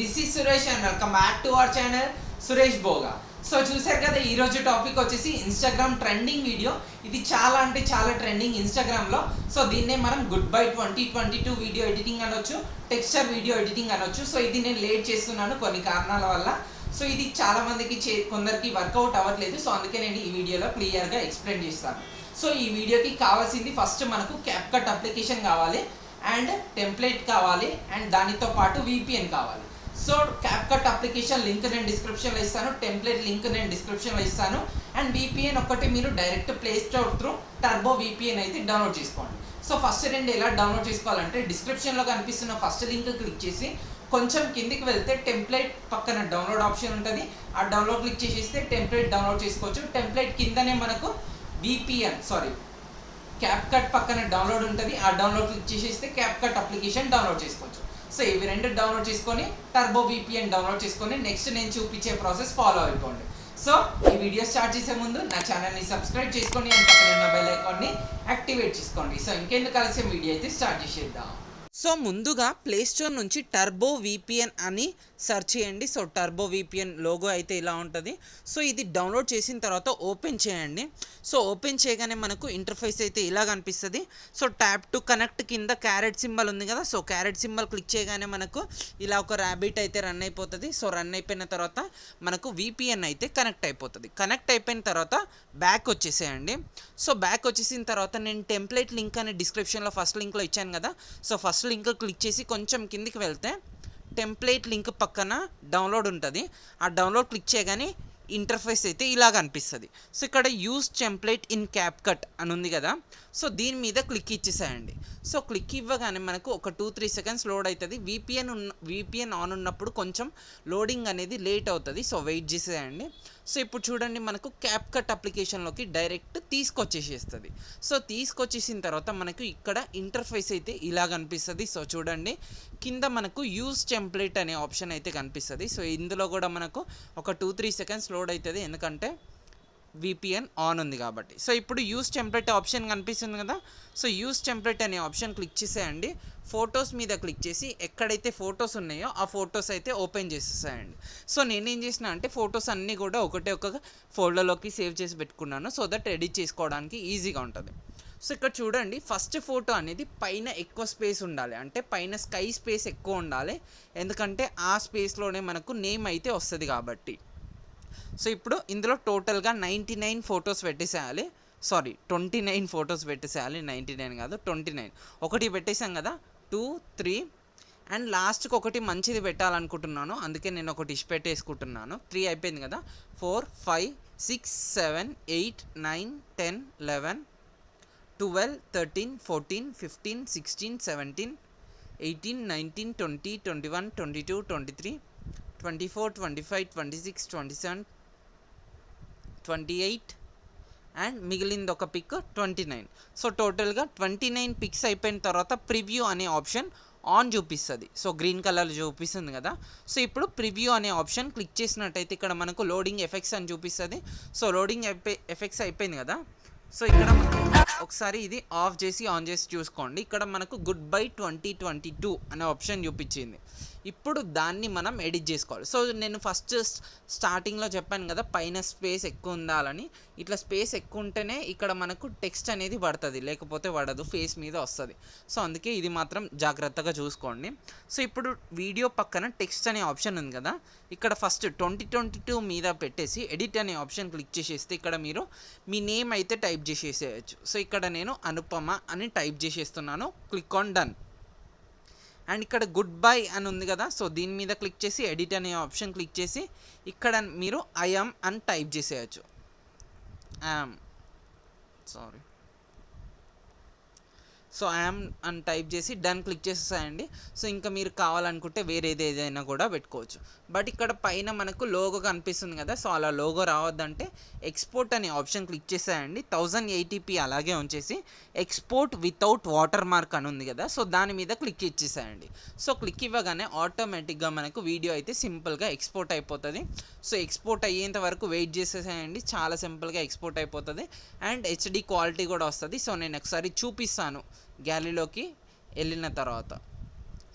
This is Suresh and welcome back to our channel Suresh బోగా. So చూసారు కదా, ఈరోజు టాపిక్ వచ్చేసి ఇన్స్టాగ్రామ్ ట్రెండింగ్ వీడియో. ఇది చాలా అంటే చాలా ట్రెండింగ్ ఇన్స్టాగ్రామ్లో. సో దీన్నే మనం గుడ్ బై 2022 వీడియో ఎడిటింగ్ అనొచ్చు, టెక్స్చర్ వీడియో ఎడిటింగ్ అనొచ్చు. సో ఇది నేను లేట్ చేస్తున్నాను కొన్ని కారణాల వల్ల. సో ఇది చాలా మందికి కొందరికి వర్కౌట్ అవ్వట్లేదు. సో అందుకే నేను ఈ వీడియోలో క్లియర్గా ఎక్స్ప్లెయిన్ చేస్తాను. సో ఈ వీడియోకి కావాల్సింది ఫస్ట్ మనకు క్యాప్కట్ అప్లికేషన్ కావాలి, అండ్ టెంప్లెట్ కావాలి, అండ్ దానితో పాటు VPN కావాలి. సో క్యాప్కట్ అప్లికేషన్ లింక్ నేను డిస్క్రిప్షన్లో ఇస్తాను, టెంప్లెట్ లింక్ నేను డిస్క్రిప్షన్లో ఇస్తాను, అండ్ VPN ఒక్కటి మీరు direct play store through turbo VPN అయితే డౌన్లోడ్ చేసుకోండి. సో ఫస్ట్ రెండు ఎలా డౌన్లోడ్ చేసుకోవాలంటే, డిస్క్రిప్షన్లో కనిపిస్తున్న ఫస్ట్ లింక్ క్లిక్ చేసి కొంచెం కిందికి వెళ్తే టెంప్లెట్ పక్కన డౌన్లోడ్ ఆప్షన్ ఉంటుంది. ఆ డౌన్లోడ్ క్లిక్ చేసేస్తే టెంప్లెట్ డౌన్లోడ్ చేసుకోవచ్చు. టెంప్లెట్ కిందనే మనకు క్యాప్కట్ పక్కన డౌన్లోడ్ ఉంటుంది. ఆ డౌన్లోడ్ క్లిక్ చేసేస్తే క్యాప్కట్ అప్లికేషన్ డౌన్లోడ్ చేసుకోవచ్చు. సో ఇవి రెండు డౌన్లోడ్ చేసుకొని టర్బో VPN డౌన్లోడ్ చేసుకొని నెక్స్ట్ నేను చూపించే ప్రాసెస్ ఫాలో అయిపోండి. సో ఈ వీడియో స్టార్ట్ చేసే ముందు నా ఛానల్ని సబ్స్క్రైబ్ చేసుకోండి, అండ్ పక్కన ఉన్న బెల్ ఐకాన్ని యాక్టివేట్ చేసుకోండి. సో ఇంకెందుకు కలిసి వీడియో అయితే స్టార్ట్ చేసేద్దాం. సో ముందుగా ప్లే స్టోర్ నుంచి టర్బో VPN అని సెర్చ్ చేయండి. సో టర్బో VPN లోగో అయితే ఇలా ఉంటుంది. సో ఇది డౌన్లోడ్ చేసిన తర్వాత ఓపెన్ చేయండి. సో ఓపెన్ చేయగానే మనకు ఇంటర్ఫేస్ అయితే ఇలా కనిపిస్తుంది. సో ట్యాప్ టు కనెక్ట్ కింద క్యారెట్ సింబల్ ఉంది కదా, సో క్యారెట్ సింబల్ క్లిక్ చేయగానే మనకు ఇలా ఒక ర్యాబిట్ అయితే రన్ అయిపోతుంది. సో రన్ అయిపోయిన తర్వాత మనకు VPN అయితే కనెక్ట్ అయిపోతుంది. కనెక్ట్ అయిపోయిన తర్వాత బ్యాక్ వచ్చేసేయండి. సో బ్యాక్ వచ్చేసిన తర్వాత నేను టెంప్లెట్ లింక్ అని డిస్క్రిప్షన్లో ఫస్ట్ లింక్లో ఇచ్చాను కదా, సో ఫస్ట్ లింక్ క్లిక్ చేసి కొంచెం కిందికి వెళ్తే టెంప్లెట్ లింక్ పక్కన డౌన్లోడ్ ఉంటుంది. ఆ డౌన్లోడ్ క్లిక్ చేయగానే ఇంటర్ఫేస్ అయితే ఇలాగ అనిపిస్తుంది. సో ఇక్కడ యూజ్ టెంప్లెట్ ఇన్ క్యాప్కట్ అని ఉంది కదా, సో దీని మీద క్లిక్ ఇచ్చేసేయండి. సో క్లిక్ ఇవ్వగానే మనకు ఒక 2-3 సెకండ్స్ లోడ్ అవుతుంది. VPN ఆన్ ఉన్నప్పుడు కొంచెం లోడింగ్ అనేది లేట్ అవుతుంది. సో వెయిట్ చేసేయండి. సో ఇప్పుడు చూడండి, మనకు క్యాప్కట్ అప్లికేషన్లోకి డైరెక్ట్ తీసుకొచ్చేసేస్తుంది. సో తీసుకొచ్చేసిన తర్వాత మనకు ఇక్కడ ఇంటర్ఫేస్ అయితే ఇలా కనిపిస్తుంది. సో చూడండి, కింద మనకు యూజ్ టెంప్లెట్ అనే ఆప్షన్ అయితే కనిపిస్తుంది. సో ఇందులో కూడా మనకు ఒక 2-3 సెకండ్స్ లోడ్ అవుతుంది, ఎందుకంటే VPN ఆన్ ఉంది కాబట్టి. సో ఇప్పుడు యూజ్ టెంప్లెట్ ఆప్షన్ కనిపిస్తుంది కదా, సో యూజ్ టెంప్లెట్ అనే ఆప్షన్ క్లిక్ చేసేయండి. ఫొటోస్ మీద క్లిక్ చేసి ఎక్కడైతే ఫొటోస్ ఉన్నాయో ఆ ఫొటోస్ అయితే ఓపెన్ చేసేసేయండి. సో నేనేం చేసిన అంటే ఫొటోస్ అన్నీ కూడా ఒక ఫోల్డర్లోకి సేవ్ చేసి పెట్టుకున్నాను, సో దట్ ఎడిట్ చేసుకోవడానికి ఈజీగా ఉంటుంది. సో ఇక్కడ చూడండి, ఫస్ట్ ఫోటో అనేది పైన ఎక్కువ స్పేస్ ఉండాలి, అంటే పైన స్కై స్పేస్ ఎక్కువ ఉండాలి, ఎందుకంటే ఆ స్పేస్లోనే మనకు నేమ్ అయితే వస్తుంది కాబట్టి. సో ఇప్పుడు ఇందులో టోటల్గా 99 ఫొటోస్ పెట్టేసేయాలి. 29 ఫొటోస్ పెట్టేసేయాలి, 99 కాదు 29. ఒకటి పెట్టేసాం కదా, 2, 3 అండ్ లాస్ట్కి ఒకటి మంచిది పెట్టాలనుకుంటున్నాను, అందుకే నేను ఒకటి ఇష్ పెట్టేసుకుంటున్నాను. 3 అయిపోయింది కదా, 4, 5, 6, 7, 8, 9, 10, 11, 12, 13, 14, 15, 16, 17, 18, 19, 20, 21, 22, 23, 24, 25, 26, 27, 28 అండ్ మిగిలింది ఒక పిక్ 29. సో టోటల్గా 29 పిక్స్ అయిపోయిన తర్వాత ప్రివ్యూ అనే ఆప్షన్ ఆన్ చూపిస్తుంది. సో గ్రీన్ కలర్ చూపిస్తుంది కదా, సో ఇప్పుడు ప్రివ్యూ అనే ఆప్షన్ క్లిక్ చేసినట్టయితే ఇక్కడ మనకు లోడింగ్ ఎఫెక్ట్స్ అని చూపిస్తుంది. సో లోడింగ్ ఎఫెక్ట్స్ అయిపోయింది కదా, సో ఇక్కడ ఒకసారి ఇది ఆఫ్ చేసి ఆన్ చేసి చూసుకోండి. ఇక్కడ మనకు గుడ్ బై 2022 అనే ఆప్షన్ చూపించింది. ఇప్పుడు దాన్ని మనం ఎడిట్ చేసుకోవాలి. సో నేను ఫస్ట్ స్టార్టింగ్లో చెప్పాను కదా, పైన స్పేస్ ఎక్కువ ఉండాలని. ఇట్లా స్పేస్ ఎక్కువ ఉంటేనే ఇక్కడ మనకు టెక్స్ట్ అనేది పడుతుంది, లేకపోతే పడదు, ఫేస్ మీద వస్తుంది. సో అందుకే ఇది మాత్రం జాగ్రత్తగా చూసుకోండి. సో ఇప్పుడు వీడియో పక్కన టెక్స్ట్ అనే ఆప్షన్ ఉంది కదా, ఇక్కడ ఫస్ట్ 2022 మీద పెట్టేసి ఎడిట్ అనే ఆప్షన్ క్లిక్ చేసేస్తే ఇక్కడ మీరు మీ నేమ్ అయితే టైప్ చేసేసేయచ్చు. సో ఇక్కడ నేను అనుపమ అని టైప్ చేసేస్తున్నాను, క్లిక్ ఆన్ డన్. అండ్ ఇక్కడ గుడ్ బై అని ఉంది కదా, సో దీని మీద క్లిక్ చేసి ఎడిట్ అనే ఆప్షన్ క్లిక్ చేసి ఇక్కడ మీరు ఐఎమ్ అని టైప్ చేసేయచ్చు. సో ఐఎమ్ అని టైప్ చేసి డన్ క్లిక్ చేసేసాయండి. సో ఇంకా మీరు కావాలనుకుంటే వేరేది ఏదైనా కూడా పెట్టుకోవచ్చు. బట్ ఇక్కడ పైన మనకు లోగో కనిపిస్తుంది కదా, సో అలా లోగో రావద్దంటే ఎక్స్పోర్ట్ అనే ఆప్షన్ క్లిక్ చేసేయండి. 1080p అలాగే ఉంచేసి ఎక్స్పోర్ట్ వితౌట్ వాటర్ మార్క్ అని ఉంది కదా, సో దాని మీద క్లిక్ ఇచ్చేసేయండి. సో క్లిక్ ఇవ్వగానే ఆటోమేటిక్గా మనకు వీడియో అయితే సింపుల్గా ఎక్స్పోర్ట్ అయిపోతుంది. సో ఎక్స్పోర్ట్ అయ్యేంత వరకు వెయిట్ చేసేసేయండి, చాలా సింపుల్గా ఎక్స్పోర్ట్ అయిపోతుంది అండ్ HD క్వాలిటీ కూడా వస్తుంది. సో నేను ఒకసారి చూపిస్తాను గ్యాలరీలోకి వెళ్ళిన తర్వాత.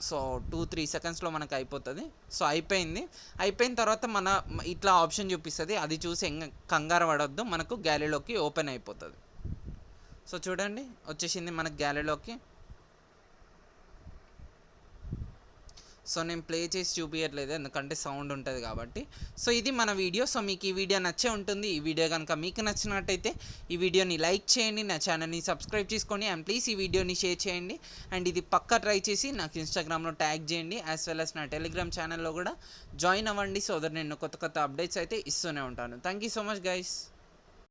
సో 2-3 సెకండ్స్లో మనకు అయిపోతుంది. సో అయిపోయిన తర్వాత మన ఇట్లా ఆప్షన్ చూపిస్తుంది, అది చూసి కంగారు పడొద్దు, మనకు గ్యాలరీలోకి ఓపెన్ అయిపోతుంది. సో చూడండి వచ్చేసింది మనకు గ్యాలరీలోకి. సో నేను ప్లే చేసి చూపించట్లేదు ఎందుకంటే సౌండ్ ఉంటుంది కాబట్టి. సో ఇది మన వీడియో. సో మీకు ఈ వీడియో నచ్చే ఉంటుంది. ఈ వీడియో కనుక మీకు నచ్చినట్టయితే ఈ వీడియోని లైక్ చేయండి, నా ఛానల్ని సబ్స్క్రైబ్ చేసుకోండి, అండ్ ప్లీజ్ ఈ వీడియోని షేర్ చేయండి. అండ్ ఇది పక్కా ట్రై చేసి నాకు ఇన్స్టాగ్రామ్లో ట్యాగ్ చేయండి, యాజ్ వెల్ as నా టెలిగ్రామ్ ఛానల్లో కూడా జాయిన్ అవ్వండి. సో దట్ నేను కొత్త అప్డేట్స్ అయితే ఇస్తూనే ఉంటాను. Thank you so much guys.